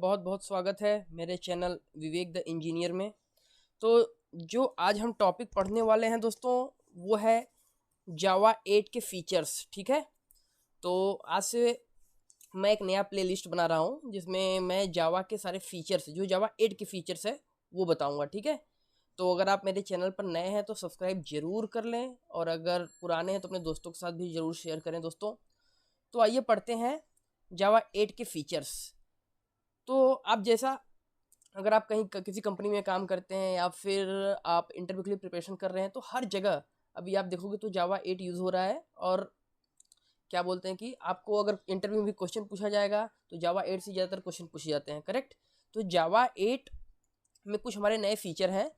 बहुत बहुत स्वागत है मेरे चैनल विवेक द इंजीनियर में। तो जो आज हम टॉपिक पढ़ने वाले हैं दोस्तों, वो है जावा 8 के फीचर्स। ठीक है, तो आज से मैं एक नया प्लेलिस्ट बना रहा हूँ जिसमें मैं जावा के सारे फीचर्स, जो जावा 8 के फीचर्स है, वो बताऊँगा। ठीक है, तो अगर आप मेरे चैनल पर नए हैं तो सब्सक्राइब ज़रूर कर लें, और अगर पुराने हैं तो अपने दोस्तों के साथ भी ज़रूर शेयर करें दोस्तों। तो आइए पढ़ते हैं जावा 8 के फीचर्स। तो आप जैसा, अगर आप कहीं किसी कंपनी में काम करते हैं या फिर आप इंटरव्यू के लिए प्रिपरेशन कर रहे हैं, तो हर जगह अभी आप देखोगे तो जावा 8 यूज़ हो रहा है। और क्या बोलते हैं कि आपको अगर इंटरव्यू में भी क्वेश्चन पूछा जाएगा तो जावा 8 से ज़्यादातर क्वेश्चन पूछे जाते हैं, करेक्ट। तो जावा 8 में कुछ हमारे नए फीचर हैं,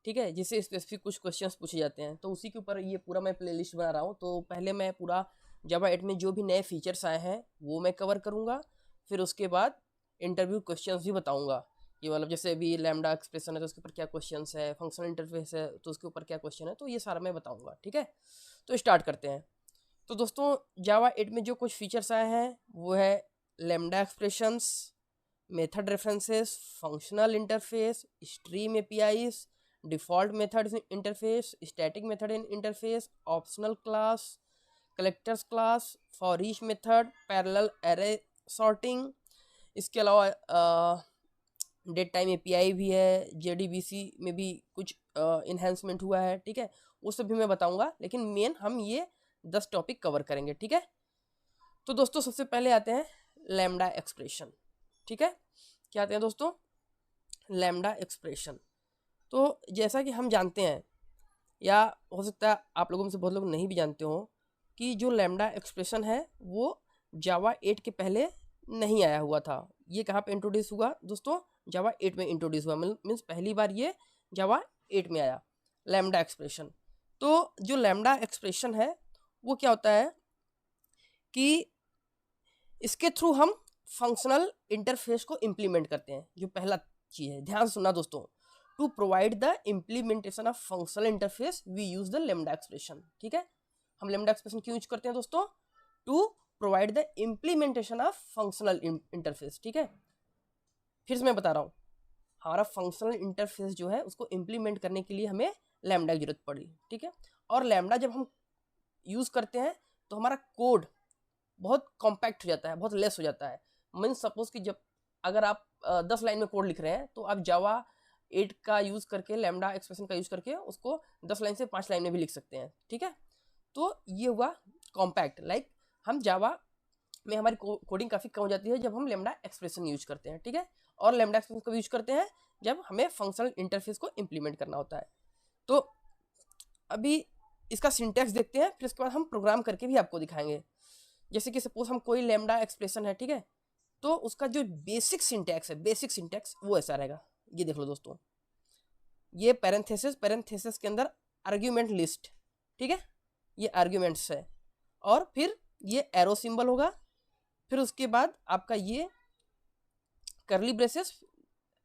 ठीक है, जिससे स्पेसिफिक कुछ क्वेश्चंस पूछे जाते हैं। तो उसी के ऊपर ये पूरा मैं प्ले लिस्ट बना रहा हूँ। तो पहले मैं पूरा जावा 8 में जो भी नए फीचर्स आए हैं वो मैं कवर करूँगा, फिर उसके बाद इंटरव्यू क्वेश्चंस भी बताऊँगा। ये मतलब जैसे अभी लैम्डा एक्सप्रेशन है तो उसके ऊपर क्या क्वेश्चंस है, फंक्शनल इंटरफेस है तो उसके ऊपर क्या क्वेश्चन है, तो ये सारा मैं बताऊँगा। ठीक है, तो स्टार्ट करते हैं। तो दोस्तों जावा 8 में जो कुछ फीचर्स आए हैं वो है lambda expressions, method references, functional interface, stream APIs, default method interface, static method interface, optional class, collectors class, for each method, parallel array sorting. इसके अलावा डेट टाइम एपीआई भी है, जेडीबीसी में भी कुछ इन्हेंसमेंट हुआ है। ठीक है, वो सब भी मैं बताऊंगा, लेकिन मेन हम ये 10 टॉपिक कवर करेंगे। ठीक है, तो दोस्तों सबसे पहले आते हैं लैम्डा एक्सप्रेशन। ठीक है, क्या आते हैं दोस्तों? Lambda expression. तो जैसा कि हम जानते हैं, या हो सकता है आप लोगों में से बहुत लोग नहीं भी जानते हो, कि जो लैम्डा एक्सप्रेशन है वो जावा 8 के पहले नहीं आया हुआ था। ये कहाँ पे इंट्रोड्यूस हुआ दोस्तों? जावा 8 में इंट्रोड्यूस हुआ, मीन्स पहली बार ये जावा 8 में आया लैम्डा एक्सप्रेशन। तो जो लैम्डा एक्सप्रेशन है वो क्या होता है कि इसके थ्रू हम फंक्शनल इंटरफेस को इम्प्लीमेंट करते हैं। जो पहला चीज़ है, ध्यान सुनना दोस्तों, to provide the implementation of functional interface we use the lambda expression. ठीक है, हम लैम्डा एक्सप्रेशन क्यों यूज करते हैं दोस्तों? To provide the implementation of functional interface. ठीक है, फिर से मैं बता रहा हूँ, हमारा फंक्शनल इंटरफेस जो है उसको इम्प्लीमेंट करने के लिए हमें लैम्डा की जरूरत पड़ी। ठीक है, और लैम्डा जब हम यूज़ करते हैं तो हमारा कोड बहुत कॉम्पैक्ट हो जाता है, बहुत लेस हो जाता है। मीन सपोज कि जब अगर आप 10 लाइन में कोड लिख रहे हैं तो आप जावा 8 का यूज़ करके, लैम्डा एक्सप्रेशन का यूज़ करके उसको 10 लाइन से 5 लाइन में भी लिख सकते हैं। ठीक है, तो ये हुआ कॉम्पैक्ट। लाइक हम जावा में हमारी कोडिंग काफ़ी कम हो जाती है जब हम लैम्डा एक्सप्रेशन यूज करते हैं। ठीक है, और लैम्डा एक्सप्रेशन को यूज करते हैं जब हमें फंक्शनल इंटरफेस को इम्प्लीमेंट करना होता है। तो अभी इसका सिंटैक्स देखते हैं, फिर उसके बाद हम प्रोग्राम करके भी आपको दिखाएंगे। जैसे कि सपोज हम कोई लैम्डा एक्सप्रेशन है, ठीक है, तो उसका जो बेसिक सिंटैक्स है, बेसिक सिंटैक्स वो ऐसा रहेगा। ये देख लो दोस्तों, ये पैरेंथेसिस के अंदर आर्ग्यूमेंट लिस्ट। ठीक है, ये आर्ग्यूमेंट्स है, और फिर ये एरो सिंबल होगा, फिर उसके बाद आपका ये करली ब्रेसेस,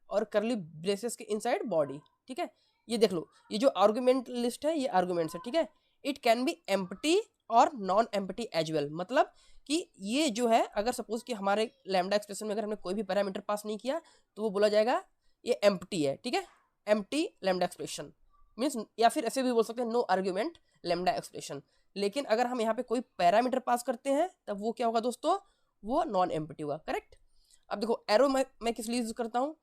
और करली ब्रेसेस के इनसाइड बॉडी। ठीक है, ये देख लो, ये जो आर्गुमेंट लिस्ट है ये आर्गुमेंट्स है। ठीक है, इट कैन बी एम्प्टी और नॉन एम्प्टी एज वेल। मतलब कि ये जो है, अगर सपोज कि हमारे लैम्डा एक्सप्रेशन में अगर हमने कोई भी पैरामीटर पास नहीं किया तो वो बोला जाएगा ये एम्प्टी है। ठीक है, एम्प्टी लैम्डा एक्सप्रेशन मीन्स, या फिर ऐसे भी बोल सकते हैं नो आर्ग्यूमेंट लैम्डा एक्सप्रेशन। लेकिन अगर हम यहाँ पे कोई पैरामीटर पास करते हैं तब वो क्या होगा दोस्तों? वो नॉन एम्प्टी होगा, करेक्ट। अब देखो एरो मैं किस लिए यूज करता हूँ?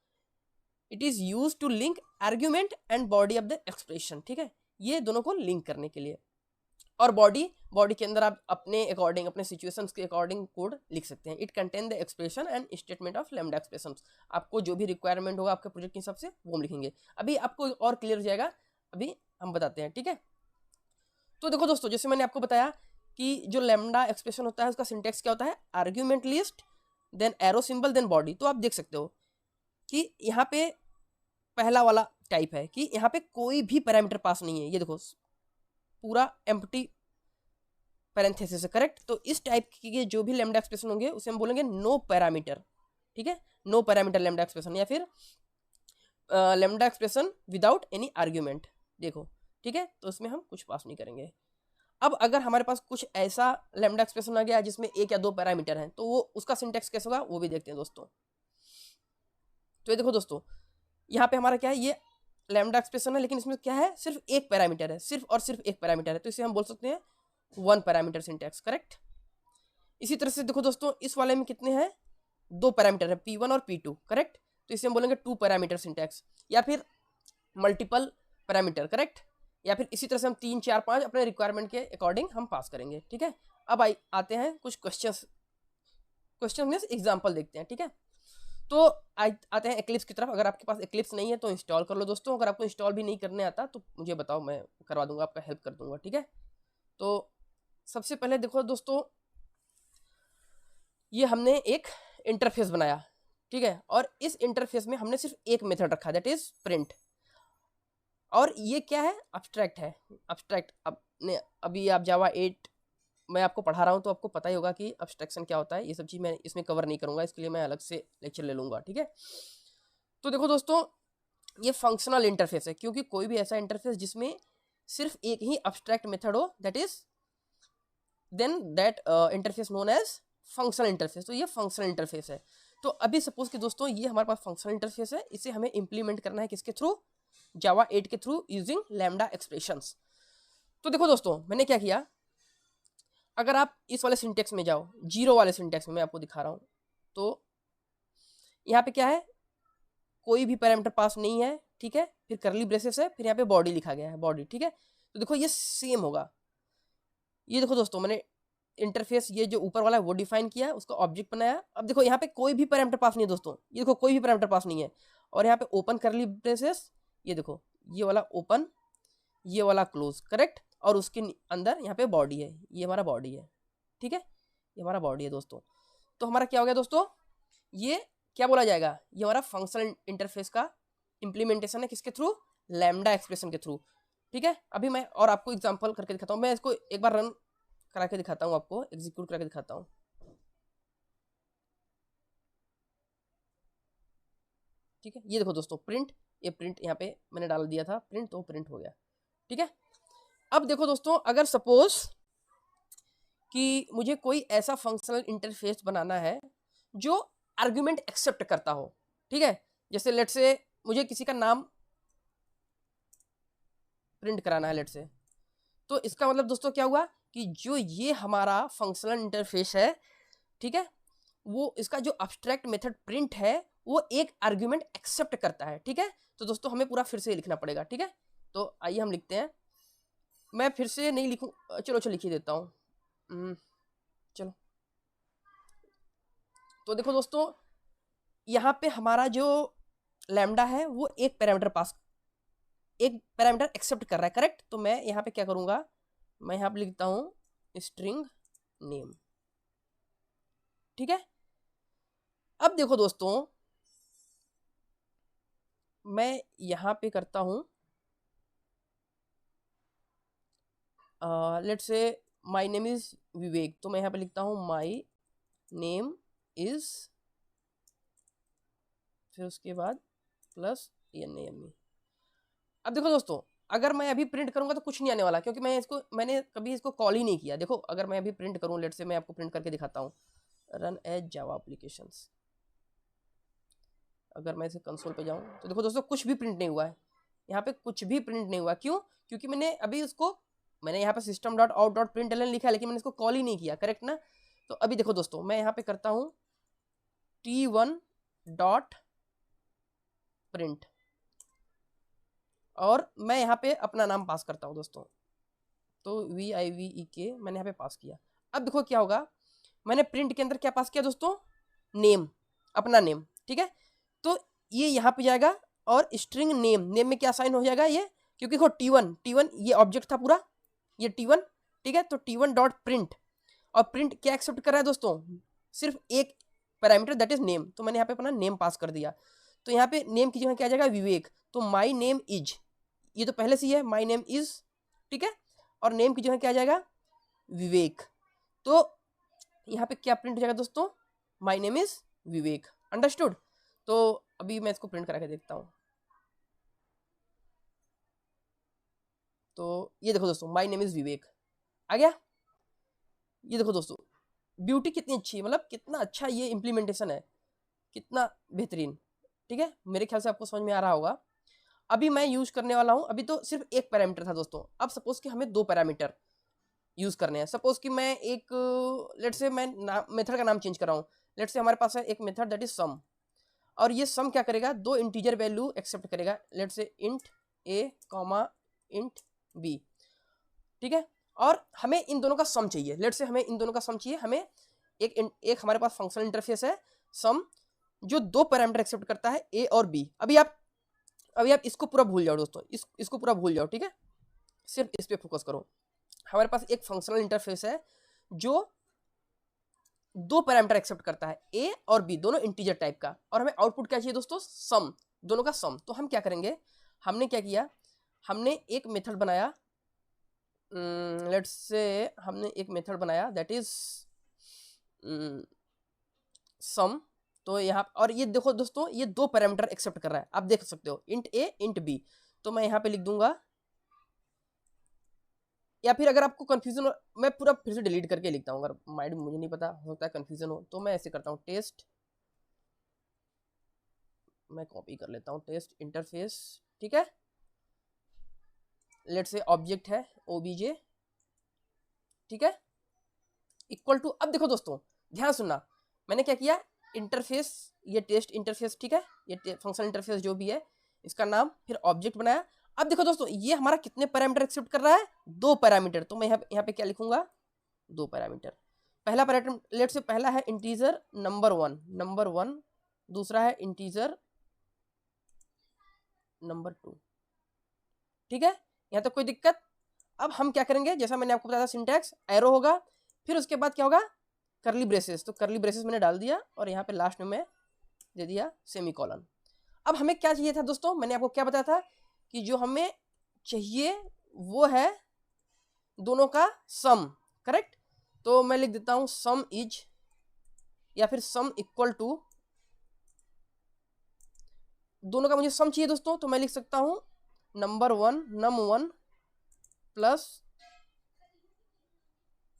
It is use to link argument and body of the expression. ठीक है, ये दोनों को लिंक करने के लिए। और बॉडी के अंदर आप अपने अकॉर्डिंग, अपने सिचुएशंस के अकॉर्डिंग कोड लिख सकते हैं। It contain the expression and statement of lambda expression. आपको जो भी रिक्वायरमेंट होगा आपके प्रोजेक्ट के हिसाब से वो हम लिखेंगे। अभी आपको और क्लियर हो जाएगा, अभी हम बताते हैं। ठीक है, तो देखो दोस्तों, जैसे मैंने आपको बताया कि जो लैम्डा एक्सप्रेशन होता है उसका सिंटेक्स क्या होता है? Argument list, then arrow symbol, then body. तो आप देख सकते हो कि यहाँ पे पहला वाला टाइप है कि यहाँ पे कोई भी पैरामीटर पास नहीं है। ये देखो पूरा एम्प्टी पैरेंथेसिस है, करेक्ट। तो इस टाइप के जो भी लैम्डा एक्सप्रेशन होंगे उसे हम बोलेंगे नो पैरामीटर। ठीक है, नो पैरामीटर लैम्डा एक्सप्रेशन, या फिर lambda expression without any argument. देखो, ठीक है, तो इसमें हम कुछ पास नहीं करेंगे। अब अगर हमारे पास कुछ ऐसा लैम्डा एक्सप्रेशन आ गया जिसमें एक या दो पैरामीटर हैं, तो वो उसका सिंटेक्स कैसे होगा वो भी देखते हैं दोस्तों। तो ये देखो दोस्तों, यहाँ पे हमारा क्या है, ये लैम्डा एक्सप्रेशन है, लेकिन इसमें क्या है, सिर्फ एक पैरामीटर है, सिर्फ और सिर्फ एक पैरामीटर है, तो इसे हम बोल सकते हैं वन पैरामीटर सिंटैक्स, करेक्ट। इसी तरह से देखो दोस्तों, इस वाले में कितने हैं, दो पैरामीटर है, P1 और P2, करेक्ट। तो इसे हम बोलेंगे टू पैरामीटर सिंटैक्स, या फिर मल्टीपल पैरामीटर, करेक्ट। या फिर इसी तरह से हम 3 4 5 अपने रिक्वायरमेंट के अकॉर्डिंग हम पास करेंगे, ठीक है। अब आते हैं कुछ क्वेश्चन में एग्जाम्पल देखते हैं, ठीक है। तो आते हैं एक्लिप्स की तरफ। अगर आपके पास एक्लिप्स नहीं है तो इंस्टॉल कर लो दोस्तों। अगर आपको इंस्टॉल भी नहीं करने आता तो मुझे बताओ, मैं करवा दूंगा, आपका हेल्प कर दूंगा, ठीक है। तो सबसे पहले देखो दोस्तों, ये हमने एक इंटरफेस बनाया, ठीक है, और इस इंटरफेस में हमने सिर्फ एक मेथड रखा, दैट इज प्रिंट। और ये क्या है, अब्स्ट्रैक्ट है। अब्स्ट्रैक्ट अभी आप जावा 8 मैं आपको पढ़ा रहा हूँ तो आपको पता ही होगा कि अब्स्ट्रैक्शन क्या होता है। ये सब चीज़ मैं इसमें कवर नहीं करूँगा, इसके लिए मैं अलग से लेक्चर ले लूँगा, ठीक है। तो देखो दोस्तों, ये फंक्शनल इंटरफेस है, क्योंकि कोई भी ऐसा इंटरफेस जिसमें सिर्फ एक ही अब्स्ट्रैक्ट मेथड हो, that is then that interface known as functional interface. तो ये फंक्शनल इंटरफेस है। तो अभी सपोज कि दोस्तों ये हमारे पास फंक्शनल इंटरफेस है, इसे हमें इंप्लीमेंट करना है किसके थ्रू, जावा 8 के थ्रू, यूजिंग लैम्डा एक्सप्रेशंस। तो देखो दोस्तों, मैंने क्या किया, अगर आप इस वाले सिंटेक्स में जाओ, जीरो वाले सिंटेक्स में मैं आपको दिखा रहा हूँ, तो यहाँ पे क्या है, कोई भी पैरामीटर पास नहीं है, ठीक है। फिर करली ब्रेसेस है, फिर यहाँ पे बॉडी लिखा गया है, बॉडी, ठीक है। तो देखो ये सेम होगा। ये देखो दोस्तों, मैंने इंटरफेस ये जो ऊपर वाला है वो डिफाइन किया, उसका ऑब्जेक्ट बनाया। अब देखो यहाँ पे कोई भी पैरामीटर पास नहीं है दोस्तों, ये देखो कोई भी पैरामीटर पास नहीं है। और यहाँ पे ओपन करली ब्रेसेस, ये देखो ये वाला ओपन, ये वाला क्लोज, करेक्ट। और उसके अंदर यहाँ पे बॉडी है, ये हमारा बॉडी है, ठीक है, ये हमारा बॉडी है दोस्तों। तो हमारा क्या हो गया दोस्तों, ये क्या बोला जाएगा, ये हमारा फंक्शनल इंटरफेस का इंप्लीमेंटेशन है, किसके थ्रू, लैम्डा एक्सप्रेशन के थ्रू, ठीक है। अभी मैं और आपको एग्जांपल करके दिखाता हूँ, मैं इसको एक बार रन करा के दिखाता हूँ, आपको एग्जीक्यूट करा के दिखाता हूँ, ठीक है। ये देखो दोस्तों, प्रिंट, ये प्रिंट यहाँ पे मैंने डाल दिया था प्रिंट, तो प्रिंट हो गया, ठीक है। अब देखो दोस्तों, अगर सपोज कि मुझे कोई ऐसा फंक्शनल इंटरफेस बनाना है जो आर्गुमेंट एक्सेप्ट करता हो, ठीक है। जैसे लेट से मुझे किसी का नाम प्रिंट कराना है लेट से, तो इसका मतलब दोस्तों क्या हुआ कि जो ये हमारा फंक्शनल इंटरफेस है, ठीक है, वो इसका जो अब्स्ट्रैक्ट मेथड प्रिंट है वो एक आर्गुमेंट एक्सेप्ट करता है, ठीक है। तो दोस्तों हमें पूरा फिर से लिखना पड़ेगा, ठीक है। तो आइए हम लिखते हैं, मैं फिर से नहीं लिखूं, चलो लिख ही देता हूँ, चलो। तो देखो दोस्तों, यहाँ पे हमारा जो लैम्डा है वो एक पैरामीटर एक्सेप्ट कर रहा है, करेक्ट। तो मैं यहाँ पे क्या करूँगा, मैं यहाँ पे लिखता हूँ स्ट्रिंग नेम, ठीक है। अब देखो दोस्तों, मैं यहाँ पे करता हूँ, let's say my name is विवेक, तो मैं यहाँ पे लिखता हूँ माय नेम इज, फिर उसके बाद प्लस NAME। अब देखो दोस्तों, अगर मैं अभी प्रिंट करूंगा तो कुछ नहीं आने वाला, क्योंकि मैंने कभी इसको कॉल ही नहीं किया। देखो अगर मैं अभी प्रिंट करूं, लेट से मैं आपको प्रिंट करके दिखाता हूं, रन एज जावा एप्लीकेशंस। अगर मैं इसे कंसोल पे जाऊं तो देखो दोस्तों, कुछ भी प्रिंट नहीं हुआ है, यहाँ पे कुछ भी प्रिंट नहीं हुआ। क्यों, क्योंकि मैंने यहाँ पे system dot out dot print L लिखा है, लेकिन मैंने इसको कॉल ही नहीं किया, करेक्ट ना। तो अभी देखो दोस्तों, मैं यहाँ पे करता हूँ T1 डॉट प्रिंट, और मैं यहाँ पे अपना नाम पास करता हूँ दोस्तों, तो VIVEK मैंने यहाँ पे पास किया। अब देखो क्या होगा, मैंने प्रिंट के अंदर क्या पास किया दोस्तों, नेम, अपना नेम, ठीक है। तो ये यहाँ पे जाएगा और स्ट्रिंग नेम में क्या साइन हो जाएगा ये, क्योंकि देखो T1 ये ऑब्जेक्ट था पूरा, ये T1, ठीक है। तो T1 डॉट प्रिंट, और प्रिंट क्या एक्सेप्ट कर रहा है दोस्तों, सिर्फ एक पैरामीटर, दैट इज नेम। तो मैंने यहाँ पे अपना नेम पास कर दिया। तो यहाँ पे नेम की जगह क्या आ जाएगा, विवेक। तो माई नेम इज, ये तो पहले से ही है, माई नेम इज, ठीक है। और नेम की जगह क्या आ जाएगा, विवेक। तो यहाँ पे क्या प्रिंट हो जाएगा दोस्तों, my name is Vivek, understood. तो अभी मैं इसको प्रिंट करा के देखता हूँ। तो ये देखो दोस्तों, माई नेम इज विवेक आ गया। ये देखो दोस्तों, ब्यूटी कितनी अच्छी है, मतलब कितना अच्छा ये इम्प्लीमेंटेशन है, कितना बेहतरीन। ठीक है, मेरे ख्याल से आपको समझ में आ रहा होगा। अभी मैं यूज करने वाला हूँ, अभी तो सिर्फ एक पैरामीटर था दोस्तों, अब सपोज कि हमें दो पैरामीटर यूज करने हैं। सपोज कि मैं एक लेट से मैं मेथड का नाम चेंज कर रहा हूँ। लेट से हमारे पास है एक मेथड दैट इज सम, और ये सम क्या करेगा, दो इंटीजर वैल्यू एक्सेप्ट करेगा। लेट से इंट ए कॉमा इंट बी, ठीक है, और हमें इन दोनों का सम चाहिए। लेट से हमें इन दोनों का सम चाहिए, हमें एक हमारे पास फंक्शनल इंटरफेस है सम, जो दो पैरामीटर एक्सेप्ट करता है ए और बी। अभी आप इसको पूरा भूल जाओ दोस्तों, इसको पूरा भूल जाओ, ठीक है, सिर्फ इस पे फोकस करो। हमारे पास एक फंक्शनल इंटरफेस है जो दो पैरामीटर एक्सेप्ट करता है, ए और बी, दोनों इंटीजर टाइप का, और हमें आउटपुट क्या चाहिए दोस्तों, सम, दोनों का सम। तो हम क्या करेंगे, हमने क्या किया, हमने एक मेथड बनाया, लेट्स से हमने एक मेथड बनाया दैट इज सम। तो यहाँ, और ये देखो दोस्तों, ये दो पैरामीटर एक्सेप्ट कर रहा है, आप देख सकते हो, इंट ए इंट बी। तो मैं यहाँ पे लिख दूंगा, या फिर अगर आपको कंफ्यूजन हो, मैं पूरा फिर से डिलीट करके लिखता हूँ, अगर माइंड मुझे नहीं पता, होता है कंफ्यूजन हो, तो मैं ऐसे करता हूँ, टेस्ट, मैं कॉपी कर लेता हूँ, टेस्ट इंटरफेस, ठीक है, लेट से ऑब्जेक्ट है ओबीजे, ठीक है, इक्वल टू, अब देखो दोस्तों ध्यान सुनना, मैंने क्या किया, इंटरफेस, ये टेस्ट इंटरफेस, ठीक है, ये फंक्शन इंटरफेस जो भी है, इसका नाम, फिर ऑब्जेक्ट बनाया। अब देखो दोस्तों, ये हमारा कितने पैरामीटर एक्सेप्ट कर रहा है, दो पैरामीटर। तो मैं यहाँ पे क्या लिखूंगा, दो पैरामीटर। पहला पैरामीटर, लेट से पहला है इंटीजर नंबर वन, दूसरा है इंटीजर नंबर 2, ठीक है, यहाँ तक कोई दिक्कत। अब हम क्या करेंगे, जैसा मैंने आपको बताया था, सिंटैक्स एरो होगा, फिर उसके बाद क्या होगा, करली ब्रेसेस। तो करली ब्रेसेस मैंने डाल दिया, और यहाँ पे लास्ट में मैं दे दिया सेमीकोलन। अब हमें क्या चाहिए था दोस्तों, मैंने आपको क्या बताया था कि जो हमें चाहिए वो है दोनों का सम, करेक्ट। तो मैं लिख देता हूं सम इज, या फिर सम इक्वल टू, दोनों का मुझे सम चाहिए दोस्तों, तो मैं लिख सकता हूं नम वन प्लस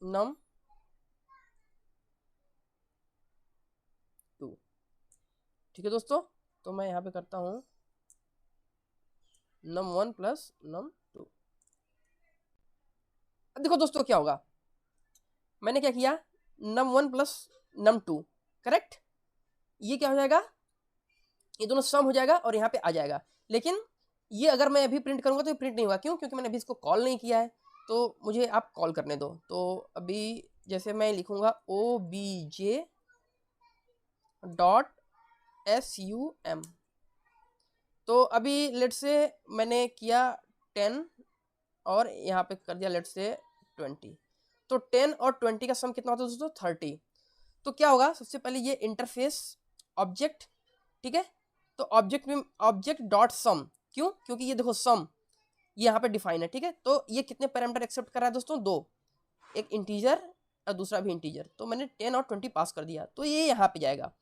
नम 2, ठीक है दोस्तों। तो मैं यहां पे करता हूं नम 1 प्लस नम 2। अब देखो दोस्तों क्या होगा, मैंने क्या किया, नम 1 प्लस नम 2, करेक्ट, ये क्या हो जाएगा, ये दोनों सम हो जाएगा और यहाँ पे आ जाएगा। लेकिन ये अगर मैं अभी प्रिंट करूंगा तो ये प्रिंट नहीं होगा, क्यों, क्योंकि मैंने अभी इसको कॉल नहीं किया है, तो मुझे आप कॉल करने दो। तो अभी जैसे मैं लिखूंगा O B J dot SUM, तो अभी लेट से मैंने किया 10 और यहाँ पे कर दिया लेट से 20, तो 10 और 20 का सम कितना होता है दोस्तों, 30। तो क्या होगा, सबसे पहले ये इंटरफेस ऑब्जेक्ट, ठीक है, तो ऑब्जेक्ट में ऑब्जेक्ट डॉट सम, क्यों, क्योंकि ये देखो सम ये यहाँ पे डिफाइन है, ठीक है। तो ये कितने पैरामीटर एक्सेप्ट कर रहा है दोस्तों, दो, एक इंटीजर और दूसरा भी इंटीजर। तो मैंने 10 और 20 पास कर दिया, तो ये यहाँ पे जाएगा,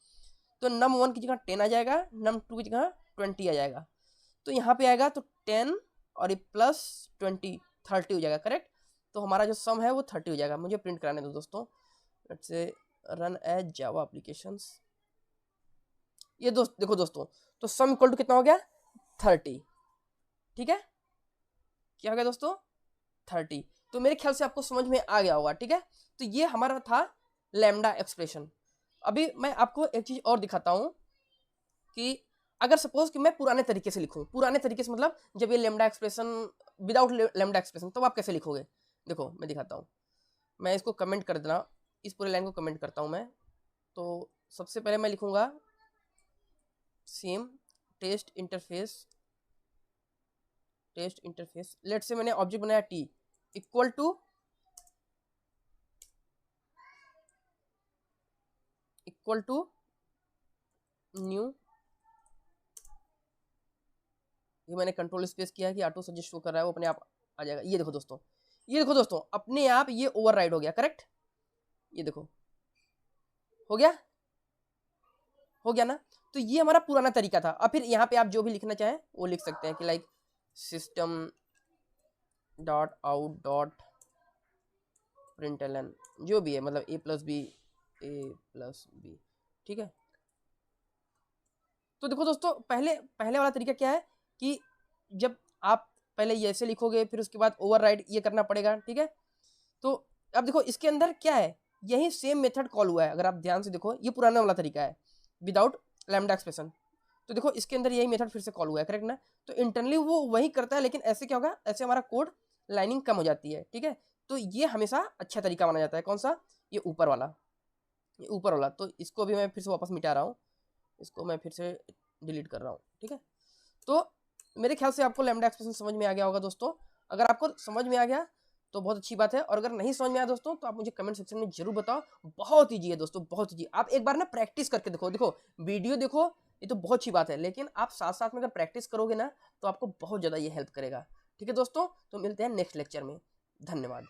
तो नम 1 की जगह 10 आ जाएगा, नम 2 की जगह 20 आ जाएगा, तो यहाँ पे आएगा, तो 10 और ये प्लस 20 30 हो जाएगा, करेक्ट। तो हमारा जो सम है वो 30 हो जाएगा। मुझे प्रिंट कराने दो दोस्तों, let's say run as Java applications. ये देखो दोस्तों, तो सम इक्वल टू कितना हो गया, 30, ठीक है, क्या हो गया दोस्तों, 30। तो मेरे ख्याल से आपको समझ में आ गया होगा, ठीक है। तो ये हमारा था लैम्डा एक्सप्रेशन। अभी मैं आपको एक चीज और दिखाता हूं कि अगर सपोज कि मैं पुराने तरीके से लिखूं, पुराने तरीके से मतलब जब ये lambda expression without lambda expression, तो आप कैसे लिखोगे, देखो मैं दिखाता हूं। मैं इसको कमेंट कर देना, इस पूरे लाइन को कमेंट करता हूं मैं। तो सबसे पहले मैं लिखूंगा सेम टेस्ट इंटरफेस लेट से मैंने ऑब्जेक्ट बनाया टी इक्वल टू न्यू, ये मैंने कंट्रोल स्पेस किया कि ऑटो सजेस्ट शो कर रहा है, वो अपने आप आ जाएगा। ये देखो दोस्तों, ये देखो दोस्तों, अपने आप ये ओवरराइड हो गया, करेक्ट, ये देखो हो गया, हो गया ना। तो ये हमारा पुराना तरीका था। अब फिर यहाँ पे आप जो भी लिखना चाहें वो लिख सकते हैं कि like system dot out dot println, जो भी है, मतलब a प्लस बी, ठीक है। तो देखो दोस्तों, पहले वाला तरीका क्या है कि जब आप पहले ये ऐसे लिखोगे, फिर उसके बाद ओवरराइड ये करना पड़ेगा, ठीक है। तो अब देखो इसके अंदर क्या है, यही सेम मेथड कॉल हुआ है। अगर आप ध्यान से देखो, ये पुराना वाला तरीका है विदाउट लैम्डा एक्सप्रेशन। तो देखो इसके अंदर यही मेथड फिर से कॉल हुआ है, करेक्ट ना। तो इंटरनली वो वही करता है, लेकिन ऐसे क्या होगा, ऐसे हमारा कोड लाइनिंग कम हो जाती है, ठीक है। तो ये हमेशा अच्छा तरीका माना जाता है। कौन सा, ये ऊपर वाला, ये ऊपर वाला। तो इसको भी मैं फिर से वापस मिटा रहा हूँ, इसको मैं फिर से डिलीट कर रहा हूँ, ठीक है। तो मेरे ख्याल से आपको लैम्डा एक्सप्रेशन समझ में आ गया होगा दोस्तों। अगर आपको समझ में आ गया तो बहुत अच्छी बात है, और अगर नहीं समझ में आया दोस्तों तो आप मुझे कमेंट सेक्शन में जरूर बताओ। बहुत ईजी है दोस्तों, बहुत ईजी। आप एक बार ना प्रैक्टिस करके देखो, देखो वीडियो देखो, ये तो बहुत अच्छी बात है, लेकिन आप साथ साथ में अगर प्रैक्टिस करोगे ना तो आपको बहुत ज़्यादा ये हेल्प करेगा, ठीक है दोस्तों। तो मिलते हैं नेक्स्ट लेक्चर में, धन्यवाद।